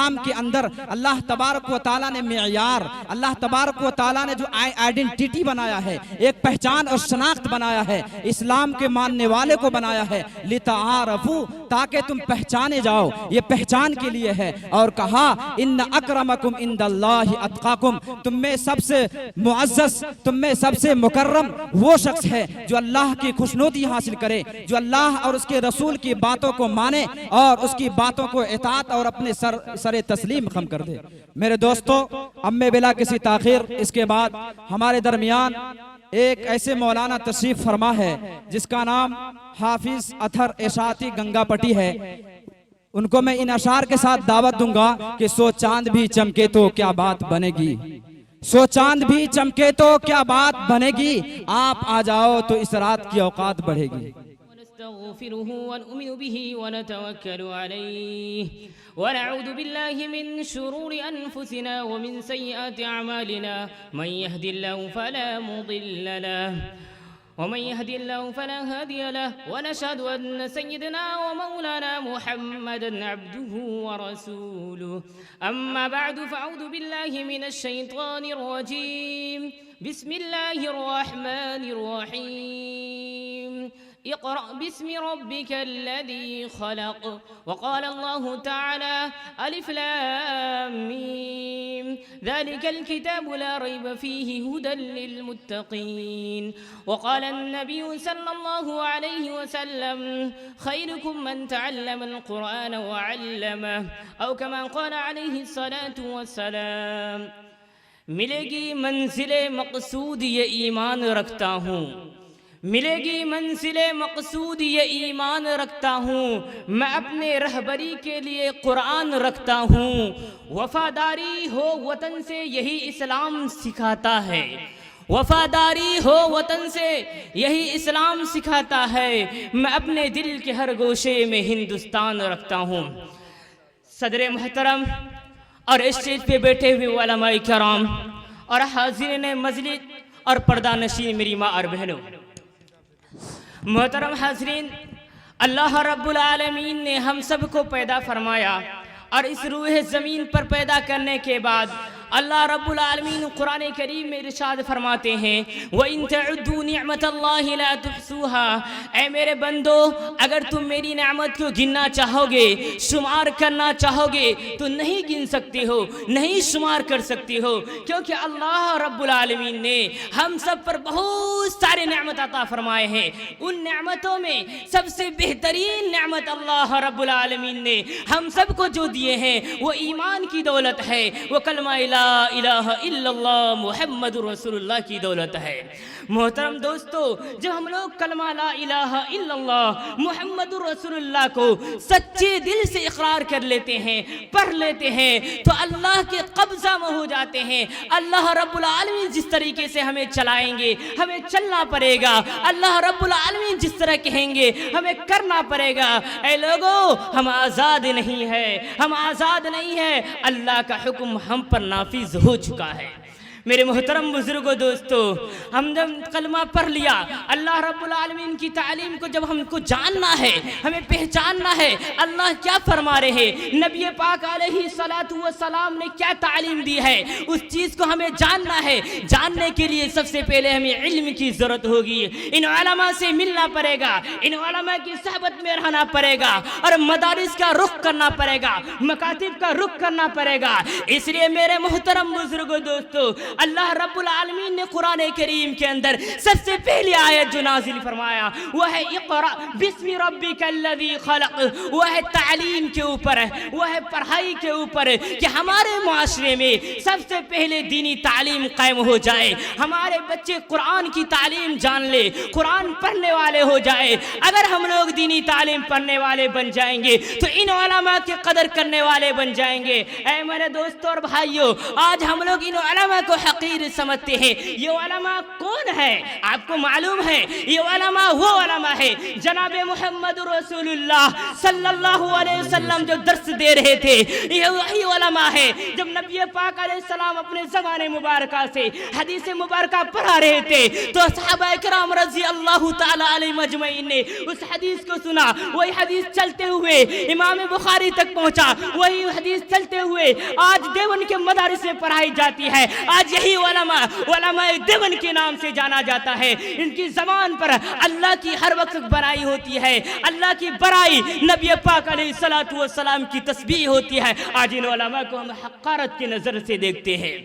اسلام کے اندر اللہ تبارک و تعالیٰ نے معیار، اللہ تبارک و تعالیٰ نے جو آئیڈنٹیٹی بنایا ہے، ایک پہچان اور شناخت بنایا ہے، اسلام کے ماننے والے کو بنایا ہے، لتعارفوا، تاکہ تم پہچانے جاؤ، یہ پہچان کے لیے ہے۔ اور کہا ان اکرمکم عند اللہ اتقاکم، تم میں سب سے معزز، تم میں سب سے مکرم وہ شخص ہے جو اللہ کی خوشنودی حاصل کرے، جو اللہ اور اس کے رسول کی باتوں کو مانے اور اس کی باتوں کو اطاعت اور اپنے سر تسلیم خم کر دے۔ میرے دوستو، اب میں بلا کسی تاخیر اس کے بعد ہمارے درمیان ایک ایسے مولانا تشریف فرما ہے جس کا نام حافظ اطہر اشاعتی گنگا پٹی ہے۔ ان کو میں ان اشعار کے ساتھ دعوت دوں گا کہ سو چاند بھی چمکے تو کیا بات بنے گی، سو چاند بھی چمکے تو کیا بات بنے گی، آپ آ جاؤ تو اس رات کی اوقات بڑھے گی۔ ونستغفره ونؤمن به ونتوكل عليه ونعوذ بالله من شرور أنفسنا ومن سيئات أعمالنا، من يهد الله فلا مضل له ومن يهد الله فلا هادي له، ونشهد أن سيدنا ومولانا محمدا عبده ورسوله. أما بعد فأعوذ بالله من الشيطان الرجيم، بسم الله الرحمن الرحيم. اقرأ باسم ربك الذي خلق. وقال الله تعالى ألف لام ميم ذلك الكتاب لا ريب فيه هدى للمتقين. وقال النبي صلى الله عليه وسلم خيركم من تعلم القرآن وعلمه، أو كما قال عليه الصلاة والسلام. ملے گی منزل مقصود یہ ایمان رکھتا ہوں، ملے گی منزل مقصود یہ ایمان رکھتا ہوں، میں اپنے رہبری کے لیے قرآن رکھتا ہوں. وفاداری ہو وطن سے یہی اسلام سکھاتا ہے، وفاداری ہو وطن سے یہی اسلام سکھاتا ہے، میں اپنے دل کے ہر گوشے میں ہندوستان رکھتا ہوں. صدر محترم اور اسٹیج پہ بیٹھے ہوئے علماء کرام اور حاضرین مجلس اور پردہ نشین میری ماں اور بہنوں، محترم حاضرین، اللہ رب العالمین نے ہم سب کو پیدا فرمایا اور اس روح زمین پر پیدا کرنے کے بعد اللہ رب العالمین قرآن کریم میں ارشاد فرماتے ہیں وَإِن تَعُدُّوا نِعْمَةَ اللَّهِ لَا تُحْصُوهَا، اے میرے بندو اگر تم میری نعمت کو گننا چاہو گے، شمار کرنا چاہو گے تو نہیں گن سکتے ہو، نہیں شمار کر سکتے ہو، کیونکہ اللہ رب العالمین نے ہم سب پر بہت سارے نعمت عطا فرمائے ہیں. ان نعمتوں میں سب سے بہترین نعمت اللہ رب العالمین نے ہم سب کو جو دیے ہیں وہ ایمان کی دولت ہے، وہ کلمہ لا الہ الا اللہ محمد رسول اللہ کی دولت ہے. محترم دوستو، جب ہم لوگ کلمہ لا الہ الا اللہ محمد رسول اللہ کو سچے دل سے اقرار کر لیتے ہیں، پڑھ لیتے ہیں، تو اللہ کے قبضہ میں ہو جاتے ہیں. اللہ رب العالمین جس طریقے سے ہمیں چلائیں گے ہمیں چلنا پڑے گا، اللہ رب العالمین جس طرح کہیں گے ہمیں کرنا پڑے گا. اے لوگو، ہم آزاد نہیں ہیں، ہم آزاد نہیں ہیں، اللہ کا حکم ہم پر نافذ ہو چکا ہے. میرے محترم بزرگوں، دوستو، ہم جب کلمہ پڑھ لیا، اللہ رب العالمین کی تعلیم کو جب ہم کو جاننا ہے، ہمیں پہچاننا ہے اللہ کیا فرما رہے ہیں، نبی پاک علیہ الصلاۃ والسلام نے کیا تعلیم دی ہے، اس چیز کو ہمیں جاننا ہے. جاننے کے لیے سب سے پہلے ہمیں علم کی ضرورت ہوگی. ان علماء سے ملنا پڑے گا، ان علماء کی صحبت میں رہنا پڑے گا اور مدارس کا رخ کرنا پڑے گا، مکاتب کا رخ کرنا پڑے گا. اس لیے میرے محترم بزرگوں، دوستو، اللہ رب العالمین نے قرآن کریم کے اندر سب سے پہلی آیت جو نازل فرمایا وہ ہے اقرأ بسم ربک الذی خلق. وہ ہے تعلیم کے اوپر ہے، وہ ہے پڑھائی کے اوپر ہے کہ ہمارے معاشرے میں سب سے پہلے دینی تعلیم قائم ہو جائے، ہمارے بچے قرآن کی تعلیم جان لے، قرآن پڑھنے والے ہو جائے. اگر ہم لوگ دینی تعلیم پڑھنے والے بن جائیں گے تو ان علماء کی قدر کرنے والے بن جائیں گے. اے میرے دوستوں اور بھائیوں، آج ہم لوگ ان علماء کو हकीर समझते हैं। ये उलमा कौन है आपको मालूम है? ये उलमा वो उलमा है जनाब मोहम्मद रसूलुल्लाह सल्लल्लाहु अलैहि वसल्लम जो दर्स दे रहे थे, ये वही उलमा है। जब नबी पाक अलैहिस्सलाम अपने ज़माने मुबारका से हदीस मुबारका पढ़ा रहे थे तो सहाबा इकराम रज़ी अल्लाह ताला अलैहिम अजमईन ने उस हदीस को सुना। वही हदीस चलते हुए इमाम बुखारी तक पहुंचा, वही हदीस चलते हुए आज देवन के मदारिस में पढ़ाई जाती है। आज यही उलमा देवन के नाम से जाना जाता है। इनकी ज़बान पर अल्लाह की हर वक्त बड़ाई होती है, अल्लाह की बड़ाई, नबी पाक अलैहिस्सलातु वस्सलाम की तस्बीह होती है। आज इन उलमा को हम हक़ारत की नज़र से देखते हैं।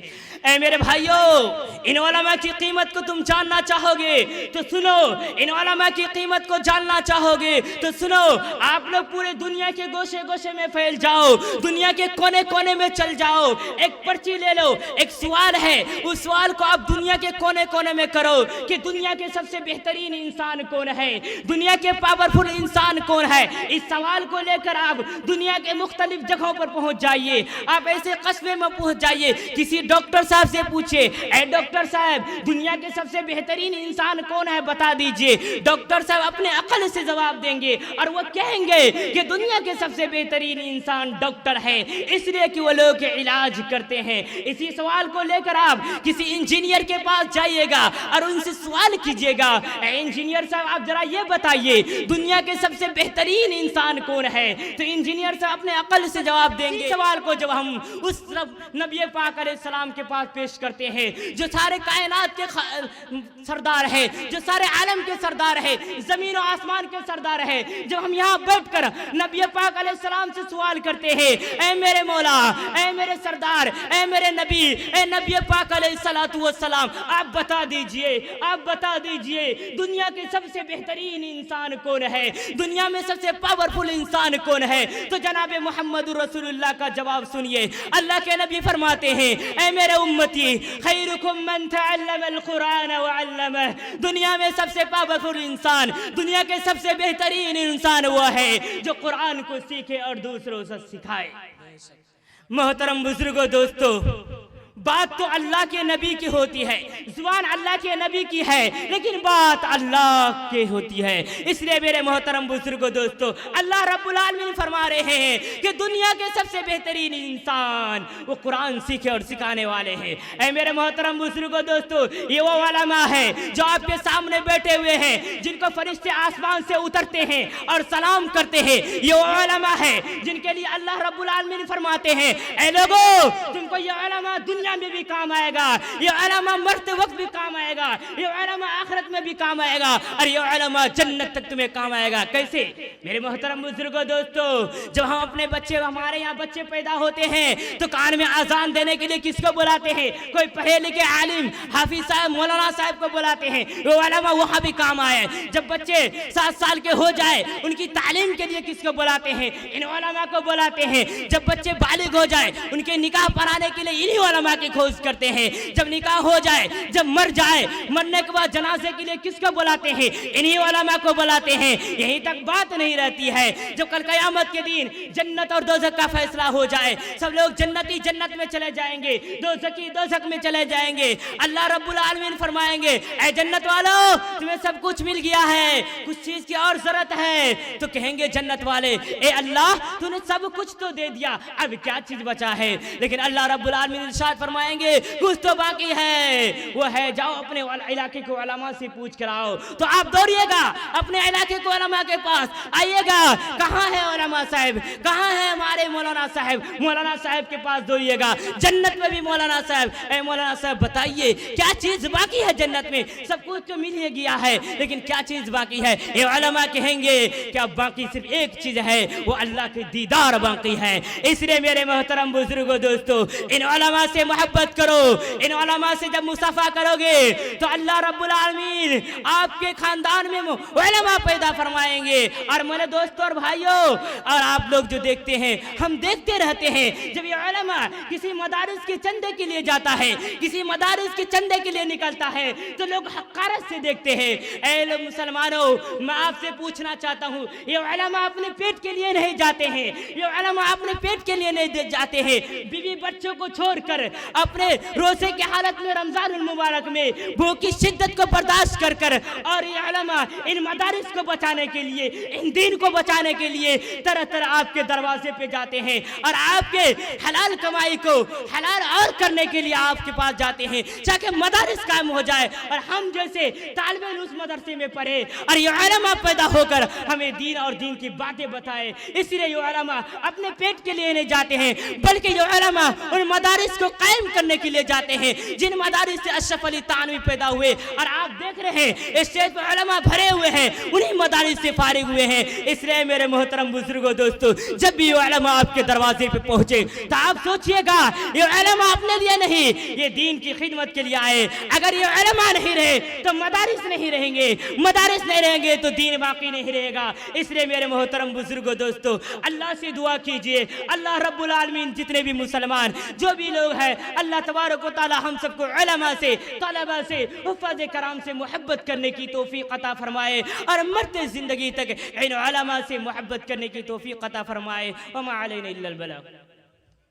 ऐ मेरे भाइयों, इन उलमा की कीमत को तुम जानना चाहोगे तो सुनो, इन उलमा की कीमत को जानना चाहोगे तो सुनो। आप लोग पूरे दुनिया के गोशे गोशे में फैल जाओ, दुनिया के कोने कोने में चल जाओ, एक पर्ची ले लो, एक सवाल है, उस सवाल को आप दुनिया के कोने कोने में करो कि दुनिया के सबसे बेहतरीन इंसान कौन है, दुनिया के पावरफुल इंसान कौन है। इस सवाल को लेकर आप दुनिया के मुख्तलिफ जगहों पर पहुंच जाइए। आप ऐसे कस्बे में पहुंच जाइए, किसी डॉक्टर साहब से पूछिए, ऐ डॉक्टर साहब दुनिया के सबसे बेहतरीन इंसान कौन है बता दीजिए। डॉक्टर साहब अपने अकल से जवाब देंगे और वो कहेंगे कि दुनिया के सबसे बेहतरीन इंसान डॉक्टर है, इसलिए कि वो लोग के इलाज करते हैं। इसी सवाल को लेकर आप किसी इंजीनियर के पास जाइएगा और उनसे सवाल कीजिएगा, इंजीनियर साहब आप जरा ये बताइए दुनिया के सबसे बेहतरीन इंसान कौन है, तो इंजीनियर साहब अपने अकल से जवाब देंगे। सवाल को जब हम उस नबी पाक अलैहिस्सलाम के पास पेश करते हैं जो सारे कायनात के सरदार है, जो सारे आलम के सरदार है, जमीन और आसमान के सरदार है, जब हम यहाँ बैठकर नबी पाक अलैहिस्सलाम से सवाल करते हैं, ऐ मेरे मौला, ऐ मेरे सरदार, ऐ मेरे नबी, ऐ नबी पाक अलैहिस्सलातु वस्सलाम आप बता दीजिए, आप बता दीजिए दुनिया के सबसे बेहतरीन इंसान कौन है, दुनिया में सबसे पावरफुल इंसान कौन है, तो जनाब मोहम्मद रसूलुल्लाह का जवाब सुनिए। अल्लाह के नबी फरमाते हैं, ऐ मेरे उम्मती खैरुकुम मन तअल्लमल कुरान व अल्लमह, दुनिया में सबसे पावरफुल इंसान, दुनिया के सबसे बेहतरीन इंसान वो है जो कुरान को सीखे और दूसरों से सिखाए। मोहतरम बुजुर्गों, दोस्तों, बात तो अल्लाह के नबी की होती है, जुबान अल्लाह के नबी की है, लेकिन बात अल्लाह की होती है। इसलिए मेरे मोहतरम बुजुर्गों, दोस्तों, अल्लाह रब्बुल आलमीन फरमा रहे हैं कि दुनिया के सबसे बेहतरीन इंसान वो कुरान सीखे और सिखाने वाले हैं। ऐ मेरे मोहतरम बुजुर्गों, दोस्तों, ये वो उलमा है जो आपके सामने बैठे हुए हैं, जिनको फरिश्ते आसमान से उतरते हैं और सलाम करते हैं। ये वो उलमा है जिनके लिए अल्लाह रब्बुल आलमीन फरमाते हैं, ऐ लोगों, तुमको ये उलमा दुनिया में भी काम आएगा, ये उलमा मरते वक्त भी काम आएगा, ये उलमा आखिरत में भी काम आएगा और ये उलमा जन्नत तक तुम्हें काम आएगा। कैसे मेरे मोहतरम बुजुर्गों, दोस्तों, जब हम अपने बच्चे, हमारे यहाँ बच्चे पैदा होते हैं तो कान में आजान देने के लिए किसको बुलाते हैं? कोई पढ़े लिखे आलिम, हाफिज साहब, मौलाना साहब को बुलाते हैं, वो उलमा वहाँ भी काम आए। जब बच्चे 7 साल के हो जाए उनकी तालीम के लिए किसको बुलाते हैं? इन उलमा को बुलाते हैं। जब बच्चे बालिग हो जाए उनके निकाह पढ़ाने के लिए इन्हीं उलमा की खोज करते हैं। जब निकाह हो जाए, जब मर जाए, मरने के बाद जनाजे के लिए किसको बुलाते हैं? इन्हीं उलमा को बुलाते हैं। यहीं तक बात नहीं रहती है, जब कल क़यामत के दिन जन्नत और दोज़ख का फैसला हो जाए, सब लोग जन्नती जन्नत में चले जाएंगे, दोज़खी दोज़ख में चले जाएंगे। अल्लाह रब्बुल आलमीन फरमाएंगे, ऐ जन्नत वालों, तुम्हें सब कुछ मिल गया है, कुछ चीज की और जरूरत है। तो कहेंगे जन्नत वाले, ए अल्लाह, तूने सब कुछ तो दे दिया, अब क्या चीज बचा है? लेकिन अल्लाह रब्बुल आलमीन इरशाद फरमाएंगे, कुछ तो बाकी है, वो है जाओ अपने इलाके के उलमा से पूछ कर आओ। तो आप दौड़िएगा अपने इलाके के उलमा के पास, आइएगा, कहाँ है उलमा साहब, कहाँ है हमारे मौलाना साहब? मौलाना साहब के पास दौड़िएगा। जन्नत में भी मौलाना साहब, ए मौलाना साहब बताइए क्या चीज बाकी है जन्नत में? सब कुछ तो मिल ही गया है, लेकिन क्या चीज बाकी है? ये उलमा कहेंगे क्या बाकी सिर्फ एक चीज है, वो अल्लाह के दीदार बाकी है। इसलिए मेरे मोहतरम बुजुर्गों, दोस्तों, इन उलमा से मोहब्बत करो। इन उलमा से जब मुसाफा दफा करोगे तो अल्लाह रब्बुल आलमीन आपके खानदान में उलमा पैदा फरमाएंगे। और मेरे दोस्तों और भाइयों, और आप लोग जो देखते हैं, हम देखते रहते हैं जब ये उलमा किसी मदारिस के चंदे के लिए जाता है, किसी मदारिस के चंदे के लिए निकलता है, तो लोग हकारत से देखते हैं। ऐ लोग मुसलमानों, मैं आपसे पूछना चाहता हूँ, ये उलमा अपने पेट के लिए नहीं जाते हैं, ये उलमा अपने पेट के लिए नहीं जाते हैं। बीवी बच्चों को छोड़कर अपने रोजे की हालत में रमजान मुबारक में भूख की शिद्दत को बर्दाश्त कर कर, और ये उलमा इन मदारिस को बचाने के लिए, इन दीन को बचाने के लिए तरह तरह आपके दरवाजे पे जाते हैं और आपके हलाल कमाई को हलाल और करने के लिए आपके पास जाते हैं ताकि मदारिस कायम हो जाए और हम जैसे तालिब इल्म उस मदरसे में पढ़े और ये उलमा पैदा होकर हमें दीन और दीन की बातें बताए। इसलिए ये उलमा अपने पेट के लिए नहीं जाते हैं, बल्कि ये उलमा उन मदारिस को कायम करने के लिए जाते हैं जिन मदारिस से अशरफ अली थानवी पैदा हुए। और आप देख रहे हैं स्टेज पर उलमा भरे हुए हैं, उन्हीं मदारिस से फारिग हुए हैं। इसलिए मेरे मोहतरम बुजुर्गों, दोस्तों, जब भी ये उलमा आपके दरवाजे पे पहुंचे तो आप सोचिएगा ये उलमा अपने लिए नहीं, ये दीन की खिदमत के लिए आए। अगर ये उलमा नहीं रहे तो मदारिस नहीं रहेंगे, मदारिस नहीं रहेंगे तो दीन बाकी नहीं रहेगा। इसलिए मेरे मोहतरम बुजुर्गों, दोस्तों, अल्लाह से दुआ कीजिए, अल्लाह रब्बुल आलमीन जितने भी मुसलमान जो भी लोग हैं, अल्लाह तबारक व तआला हम सबको उलमा से, तलबा से, हुफ़ाज़ कराम से मोहब्बत करने की तौफीक अता फरमाए और मरते ज़िंदगी तक इन उलमा से मोहब्बत करने की तौफीक अता फरमाए। वमा अलैना इल्लल बलाग।